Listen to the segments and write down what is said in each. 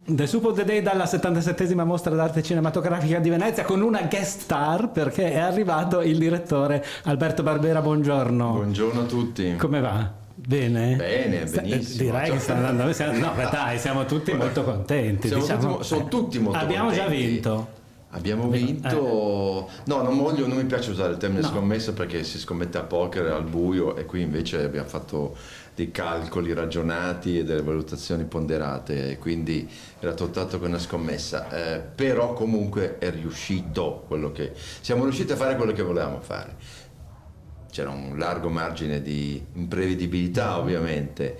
The Soup of the Day dalla 77esima mostra d'arte cinematografica di Venezia con una guest star, perché è arrivato il direttore Alberto Barbera. Buongiorno. Buongiorno a tutti. Come va? Bene? Bene, benissimo. Direi che sta andando. No, dai, siamo tutti molto contenti. Sono tutti molto abbiamo contenti. Già vinto. Abbiamo vinto. No, non mi piace usare il termine scommessa perché si scommette a poker al buio, e qui invece abbiamo fatto dei calcoli ragionati e delle valutazioni ponderate, e quindi era tutt'altro che una scommessa, però comunque è riuscito siamo riusciti a fare quello che volevamo fare. C'era un largo margine di imprevedibilità ovviamente,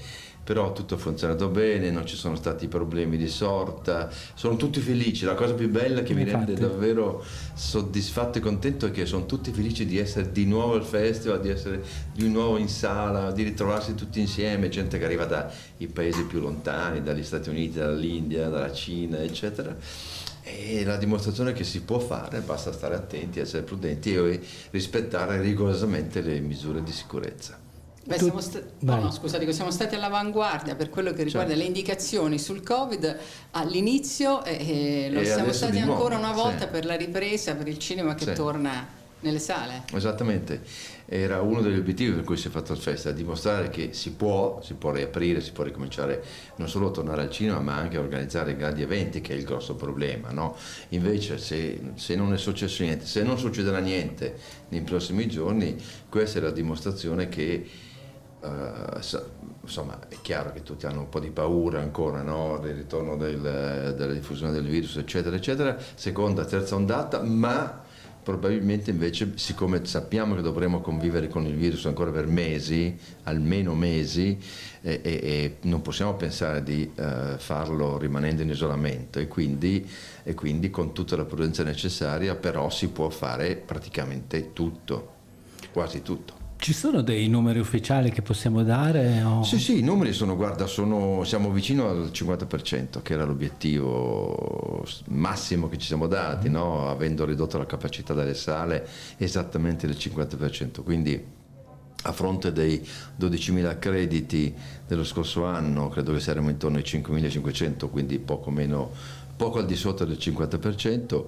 però tutto ha funzionato bene, non ci sono stati problemi di sorta, sono tutti felici. La cosa più bella che mi rende davvero soddisfatto e contento è che sono tutti felici di essere di nuovo al festival, di essere di nuovo in sala, di ritrovarsi tutti insieme, gente che arriva dai paesi più lontani, dagli Stati Uniti, dall'India, dalla Cina, eccetera. E la dimostrazione che si può fare, basta stare attenti, essere prudenti e rispettare rigorosamente le misure di sicurezza. Beh, siamo stati all'avanguardia per quello che riguarda le indicazioni sul Covid all'inizio, e lo siamo stati ancora una volta per la ripresa, per il cinema che torna nelle sale. Esattamente, era uno degli obiettivi per cui si è fatto il festival, dimostrare che si può riaprire, si può ricominciare non solo a tornare al cinema ma anche a organizzare grandi eventi, che è il grosso problema, no? Invece se non è successo niente, se non succederà niente nei prossimi giorni, questa è la dimostrazione che insomma è chiaro che tutti hanno un po' di paura ancora, no? Del ritorno della diffusione del virus, eccetera eccetera, seconda, terza ondata, ma probabilmente invece, siccome sappiamo che dovremo convivere con il virus ancora per mesi, almeno mesi, e non possiamo pensare di farlo rimanendo in isolamento, e quindi con tutta la prudenza necessaria, però si può fare praticamente tutto, quasi tutto. Ci sono dei numeri ufficiali che possiamo dare? O... Sì, i numeri siamo vicino al 50%, che era l'obiettivo massimo che ci siamo dati, no? Avendo ridotto la capacità delle sale esattamente del 50%, quindi a fronte dei 12.000 accrediti dello scorso anno, credo che saremo intorno ai 5.500, quindi poco al di sotto del 50%.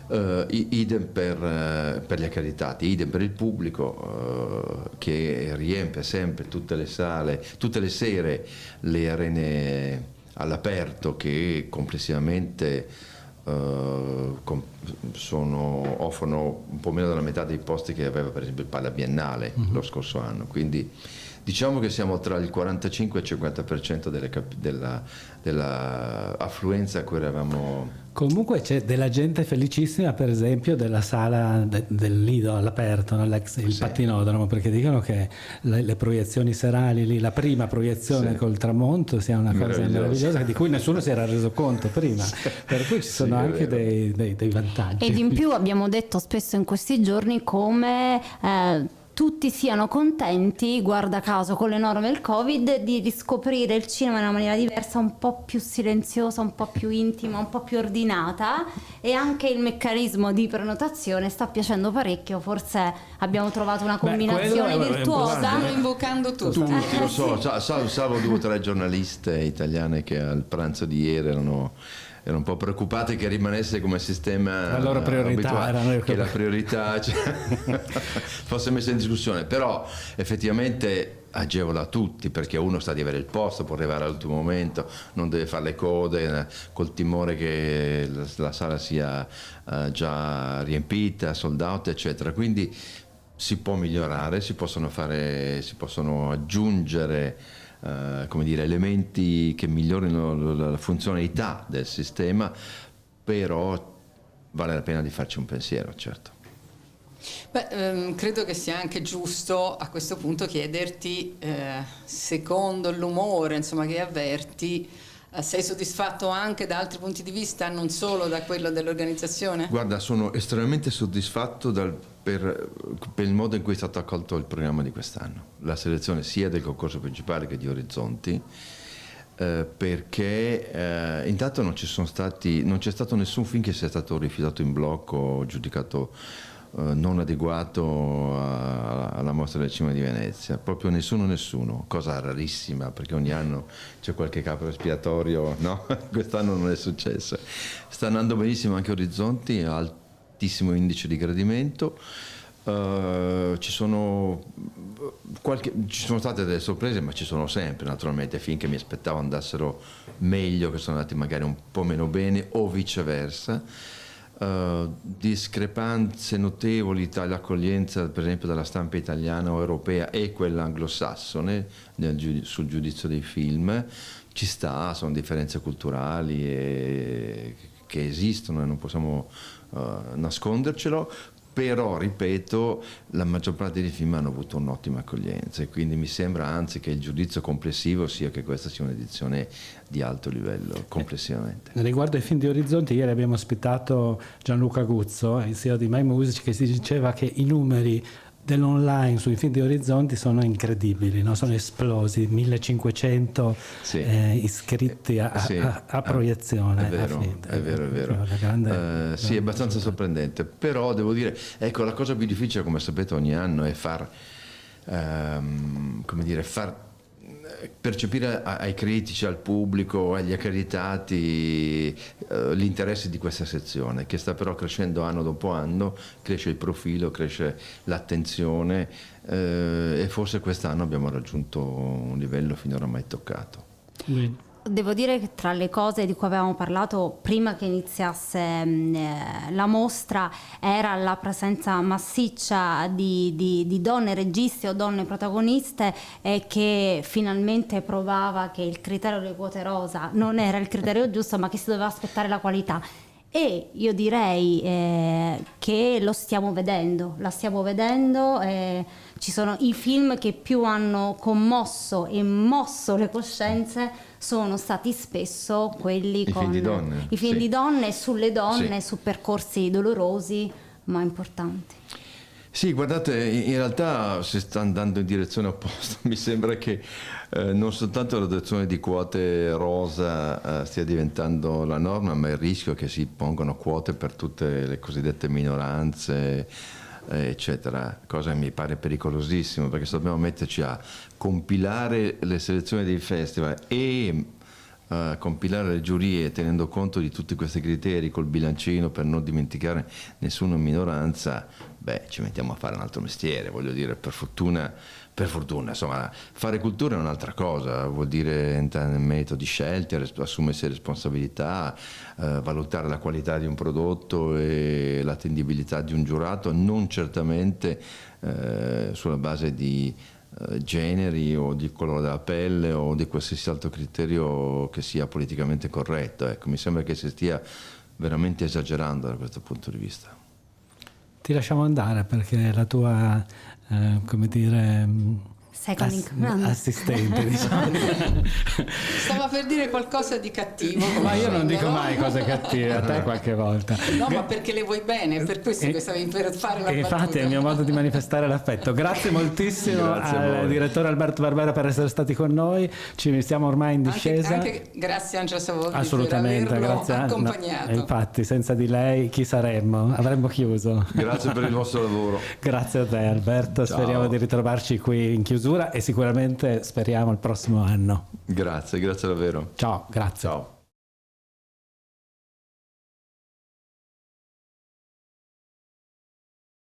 Idem per gli accreditati, idem per il pubblico, che riempie sempre tutte le sale, tutte le sere, le arene all'aperto, che complessivamente offrono un po' meno della metà dei posti che aveva per esempio il Palla Biennale lo scorso anno, quindi diciamo che siamo tra il 45 e il 50% della affluenza a cui eravamo. Comunque c'è della gente felicissima, per esempio della sala del Lido all'aperto, no? Il Pattinodromo, perché dicono che le proiezioni serali lì, la prima proiezione col tramonto sia una cosa meravigliosa, di cui nessuno si era reso conto prima, per cui ci sono anche dei vantaggi. Ed in più abbiamo detto spesso in questi giorni come tutti siano contenti, guarda caso con le norme del Covid, di riscoprire il cinema in una maniera diversa, un po' più silenziosa, un po' più intima, un po' più ordinata, e anche il meccanismo di prenotazione sta piacendo parecchio. Forse abbiamo trovato una combinazione virtuosa. Stanno invocando tutti. Lo so, salvo 2 o 3 giornaliste italiane che al pranzo di ieri erano un po' preoccupati che rimanesse come sistema la loro priorità, che la priorità fosse messa in discussione, però effettivamente agevola tutti, perché uno sta di avere il posto, può arrivare all'ultimo momento, non deve fare le code col timore che la sala sia già riempita, sold out, eccetera. Quindi si può migliorare, si possono aggiungere elementi che migliorino la funzionalità del sistema, però vale la pena di farci un pensiero, certo. Credo che sia anche giusto a questo punto chiederti, secondo l'umore che avverti, sei soddisfatto anche da altri punti di vista, non solo da quello dell'organizzazione? Guarda, sono estremamente soddisfatto per il modo in cui è stato accolto il programma di quest'anno, la selezione sia del concorso principale che di Orizzonti, perché intanto non c'è stato nessun film che sia stato rifiutato in blocco o giudicato non adeguato alla Mostra del Cinema di Venezia, proprio nessuno, cosa rarissima perché ogni anno c'è qualche capro espiatorio, no? Quest'anno non è successo. Sta andando benissimo anche Orizzonti, altissimo indice di gradimento. Ci sono state delle sorprese, ma ci sono sempre, naturalmente, finché mi aspettavo andassero meglio, che sono andati magari un po' meno bene, o viceversa. Discrepanze notevoli tra l'accoglienza, per esempio, della stampa italiana o europea e quella anglosassone sul giudizio dei film. Ci sta, sono differenze culturali che esistono e non possiamo nascondercelo. Però, ripeto, la maggior parte dei film hanno avuto un'ottima accoglienza e quindi mi sembra anzi che il giudizio complessivo sia che questa sia un'edizione di alto livello complessivamente. Riguardo ai film di Orizzonti, ieri abbiamo ospitato Gianluca Guzzo, il CEO di My Music, che si diceva che i numeri dell'online sui film di Orizzonti sono incredibili, no? Sono esplosi, 1500 iscritti a proiezione. È vero. Sì, è abbastanza sorprendente, però devo dire, ecco, la cosa più difficile, come sapete, ogni anno è far percepire ai critici, al pubblico, agli accreditati l'interesse di questa sezione, che sta però crescendo anno dopo anno, cresce il profilo, cresce l'attenzione e forse quest'anno abbiamo raggiunto un livello finora mai toccato. Devo dire che tra le cose di cui avevamo parlato prima che iniziasse la mostra era la presenza massiccia di donne registi o donne protagoniste, che finalmente provava che il criterio delle quote rosa non era il criterio giusto, ma che si doveva aspettare la qualità. E io direi che la stiamo vedendo. Ci sono i film che più hanno commosso e mosso le coscienze, sono stati spesso quelli con i film di donne, sulle donne, su percorsi dolorosi ma importanti. Sì, guardate, in realtà si sta andando in direzione opposta. Mi sembra che non soltanto l'adozione di quote rosa stia diventando la norma, ma il rischio è che si pongano quote per tutte le cosiddette minoranze, eccetera, cosa che mi pare pericolosissimo, perché se dobbiamo metterci a compilare le selezioni dei festival e compilare le giurie tenendo conto di tutti questi criteri col bilancino per non dimenticare nessuna minoranza, ci mettiamo a fare un altro mestiere, voglio dire, per fortuna, insomma, fare cultura è un'altra cosa, vuol dire entrare nel merito di scelte, assumersi responsabilità, valutare la qualità di un prodotto e l'attendibilità di un giurato, non certamente sulla base di generi o di colore della pelle o di qualsiasi altro criterio che sia politicamente corretto. Ecco, mi sembra che si stia veramente esagerando da questo punto di vista. Ti lasciamo andare perché la tua, come dire, assistente, diciamo. Stava per dire qualcosa di cattivo. Ma io non dico mai cose cattive, a te qualche volta. No, ma perché le vuoi bene, per questo che stavi per fare la battuta. Infatti è il mio modo di manifestare l'affetto. Grazie moltissimo al direttore Alberto Barbera per essere stati con noi. Ci stiamo ormai in discesa. Anche grazie Angela Savoldi assolutamente, per averlo grazie accompagnato. Infatti, senza di lei chi saremmo? Avremmo chiuso. Grazie per il vostro lavoro. Grazie a te Alberto. Ciao. Speriamo di ritrovarci qui in chiusura e sicuramente speriamo il prossimo anno. Grazie davvero. Ciao, grazie. Ciao.